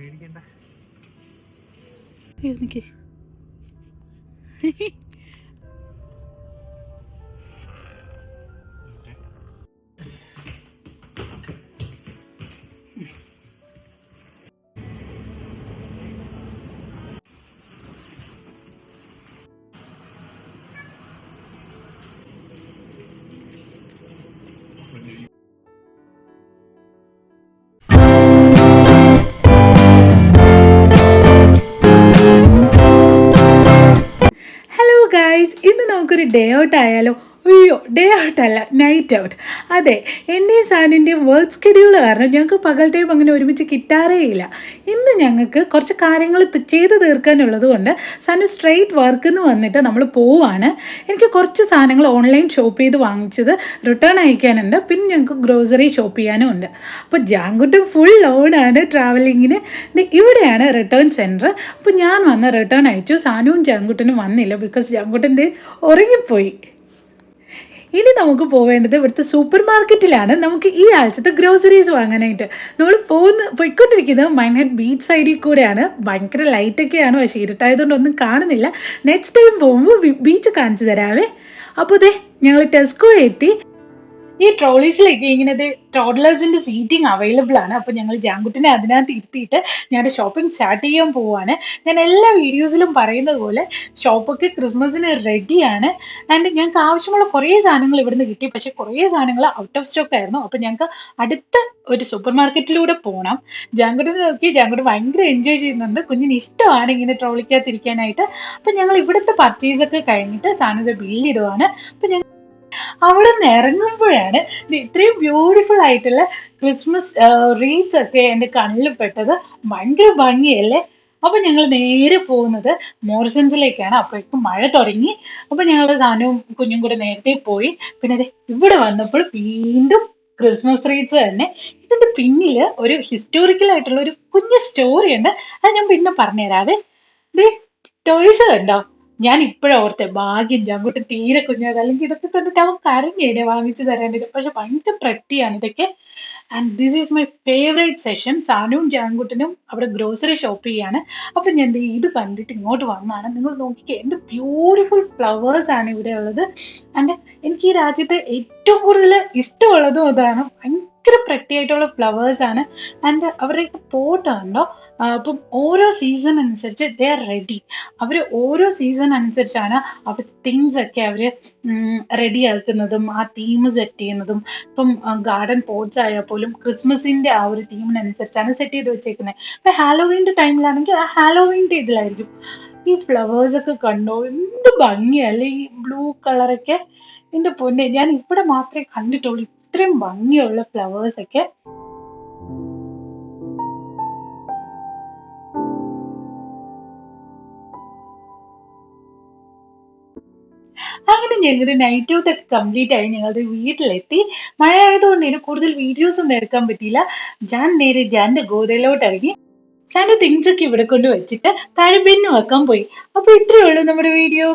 എനിക്ക് ഗൈസ്, ഇന്ന് നമുക്കൊരു ഡേ ഔട്ട് ആയാലോ? അയ്യോ, ഡേ ഔട്ട് അല്ല, നൈറ്റ് ഔട്ട്. അതെ, എൻ്റെയും സാനിൻ്റെയും വർക്ക് സ്കെഡ്യൂൾ കാരണം ഞങ്ങൾക്ക് പകൽ ടൈം അങ്ങനെ ഒരുമിച്ച് കിട്ടാറേ ഇല്ല. ഇന്ന് ഞങ്ങൾക്ക് കുറച്ച് കാര്യങ്ങൾ ചെയ്ത് തീർക്കാനുള്ളത് കൊണ്ട് സാനു സ്ട്രെയിറ്റ് വർക്കിൽ വന്നിട്ട് നമ്മൾ പോവാണ്. എനിക്ക് കുറച്ച് സാധനങ്ങൾ ഓൺലൈൻ ഷോപ്പ് ചെയ്ത് വാങ്ങിച്ചത് റിട്ടേൺ അയക്കാനുണ്ട്. പിന്നെ ഞങ്ങൾക്ക് ഗ്രോസറി ഷോപ്പ് ചെയ്യാനും ഉണ്ട്. അപ്പോൾ ജാങ്കുട്ടും ഫുൾ ലോഡാണ് ട്രാവലിങ്ങിന്. ഇവിടെയാണ് റിട്ടേൺ സെൻറ്റർ. അപ്പോൾ ഞാൻ വന്ന് റിട്ടേൺ അയച്ചു. സാനുവും ജാങ്കുട്ടനും വന്നില്ല, ബിക്കോസ് ജാങ്കുട്ടൻ്റെ ഉറങ്ങിപ്പോയി. ഇനി നമുക്ക് പോവേണ്ടത് ഇവിടുത്തെ സൂപ്പർ മാർക്കറ്റിലാണ്. നമുക്ക് ഈ ആഴ്ചത്തെ ഗ്രോസറീസ് വാങ്ങാനായിട്ട് നമ്മൾ പോയിക്കൊണ്ടിരിക്കുന്നത് മൈൻഹെഡ് ബീച്ച് സൈഡിൽ കൂടെയാണ്. ഭയങ്കര ലൈറ്റൊക്കെയാണ്, പക്ഷേ ഇരുട്ടായതുകൊണ്ട് ഒന്നും കാണുന്നില്ല. നെക്സ്റ്റ് ടൈം പോകുമ്പോൾ ബീച്ച് കാണിച്ചു തരാവേ. അപ്പോൾ ദേ ഞങ്ങൾ ടെസ്കോ എത്തി. ഈ ട്രോളീസിലൊക്കെ ഇങ്ങനെ ടോഡ്ലേഴ്സിന്റെ സീറ്റിംഗ് അവൈലബിൾ ആണ്. അപ്പോൾ ഞങ്ങൾ ജാങ്കുട്ടിനെ അതിനകത്ത് ഇരുത്തിയിട്ട് ഞങ്ങളുടെ ഷോപ്പിംഗ് സ്റ്റാർട്ട് ചെയ്യാൻ പോവുകയാണ്. ഞാൻ എല്ലാ വീഡിയോസിലും പറയുന്നത് പോലെ ഷോപ്പൊക്കെ ക്രിസ്മസിന് റെഡിയാണ്. ആൻഡ് ഞങ്ങൾക്ക് ആവശ്യമുള്ള കുറേ സാധനങ്ങൾ ഇവിടുന്ന് കിട്ടി. പക്ഷേ കുറേ സാധനങ്ങൾ ഔട്ട് ഓഫ് സ്റ്റോക്ക് ആയിരുന്നു. അപ്പോൾ ഞങ്ങൾക്ക് അടുത്ത ഒരു സൂപ്പർ മാർക്കറ്റിലൂടെ പോകണം. ജാങ്കുട്ടിനെ നോക്കി ജാങ്കുട്ടി ഭയങ്കര എൻജോയ് ചെയ്യുന്നുണ്ട്. കുഞ്ഞിന് ഇഷ്ടമാണ് ഇങ്ങനെ ട്രോളിക്കകത്തിരിക്കാനായിട്ട്. അപ്പം ഞങ്ങൾ ഇവിടുത്തെ പർച്ചേസൊക്കെ കഴിഞ്ഞിട്ട് സാധനത്തെ ബില്ലിടുവാണ്. അപ്പം അവിടെ നിന്ന് ഇറങ്ങുമ്പോഴാണ് ഇത്രയും ബ്യൂട്ടിഫുൾ ആയിട്ടുള്ള ക്രിസ്മസ് റീറ്റ്സ് ഒക്കെ എൻ്റെ കണ്ണിൽ പെട്ടത്. ഭയങ്കര ഭംഗിയല്ലേ? അപ്പൊ ഞങ്ങൾ നേരെ പോകുന്നത് മോറിസൺസിലേക്കാണ്. അപ്പോഴേക്കും മഴ തുടങ്ങി. അപ്പൊ ഞങ്ങളുടെ സാധനവും കുഞ്ഞും കൂടെ നേരത്തെ പോയി. പിന്നെ അതെ ഇവിടെ വന്നപ്പോൾ വീണ്ടും ക്രിസ്മസ് റീറ്റ്സ് തന്നെ. ഇതിന്റെ പിന്നിൽ ഒരു ഹിസ്റ്റോറിക്കൽ ആയിട്ടുള്ള ഒരു കുഞ്ഞു സ്റ്റോറി ഉണ്ട്. അത് ഞാൻ പിന്നെ പറഞ്ഞുതരാവേ. ടോയ്സ് കണ്ടോ? ഞാൻ ഇപ്പോഴാ ഓർത്തെ, ഭാഗ്യം ജാങ്കുട്ടൻ തീരെ കുഞ്ഞത്, അല്ലെങ്കിൽ ഇതൊക്കെ കണ്ടിട്ട് അവൻ കരഞ്ഞേനെ വാങ്ങിച്ചു തരാനായിട്ട്. പക്ഷെ ഭയങ്കര പ്രട്ടിയാണ് ഇതൊക്കെ. And this is my favourite session. സാനുവും ജാങ്കുട്ടനും അവിടെ ഗ്രോസറി ഷോപ്പ് ചെയ്യാണ്. അപ്പൊ ഞാൻ ഇത് കണ്ടിട്ട് ഇങ്ങോട്ട് വന്നതാണ്. നിങ്ങൾ നോക്കിക്കേ, എന്ത് ബ്യൂട്ടിഫുൾ ഫ്ലവേഴ്സ് ആണ് ഇവിടെ ഉള്ളത്. ആൻഡ് എനിക്ക് ഈ രാജ്യത്ത് ഏറ്റവും കൂടുതൽ ഇഷ്ടമുള്ളതും അതാണ്. ഭയങ്കര പ്രത്യേകമായിട്ടുള്ള ഫ്ലവേഴ്സ് ആണ്. ആൻഡ് അവരുടെയൊക്കെ പോട്ട് കണ്ടോ? അപ്പം ഓരോ സീസൺ അനുസരിച്ച് ദേ ആർ റെഡി. അവർ ഓരോ സീസൺ അനുസരിച്ചാണ് അവർ തിങ്സ് ഒക്കെ അവർ റെഡി ആക്കുന്നതും ആ തീം സെറ്റ് ചെയ്യുന്നതും. ഇപ്പം ഗാർഡൻ പോട്ട്സ് ആയാൽ പോലും ക്രിസ്മസിന്റെ ആ ഒരു തീമിനനുസരിച്ചാണ് സെറ്റ് ചെയ്ത് വെച്ചേക്കുന്നത്. ഇപ്പൊ ഹാലോവീൻ്റെ ടൈമിലാണെങ്കിൽ ആ ഹാലോവീൻ്റെ ഇതിലായിരിക്കും. ഈ ഫ്ലവേഴ്സ് ഒക്കെ കണ്ടോ, എന്ത് ഭംഗിയല്ലേ ഈ ബ്ലൂ കളറൊക്കെ. എൻ്റെ പൊന്നെ, ഞാൻ ഇവിടെ മാത്രമേ കണ്ടിട്ടുള്ളൂ ഇത്രയും ഭംഗിയുള്ള ഫ്ലവേഴ്സ് ഒക്കെ. അങ്ങനെ ഞങ്ങളുടെ നൈറ്റ് ഔട്ട് ഒക്കെ കംപ്ലീറ്റ് ആയി. ഞങ്ങളുടെ വീട്ടിലെത്തി. മഴ ആയതുകൊണ്ട് തന്നെ കൂടുതൽ വീഡിയോസ് ഒന്നും എടുക്കാൻ പറ്റിയില്ല. ഞാൻ നേരെ ജാന്റെ ഗോതയിലോട്ട് ഇറങ്ങി. സാന്റെ തിങ്സ് ഒക്കെ ഇവിടെ കൊണ്ട് വെച്ചിട്ട് താഴെ ബിന്ന് വെക്കാൻ പോയി. അപ്പൊ ഇത്രയേ ഉള്ളൂ നമ്മുടെ വീഡിയോ.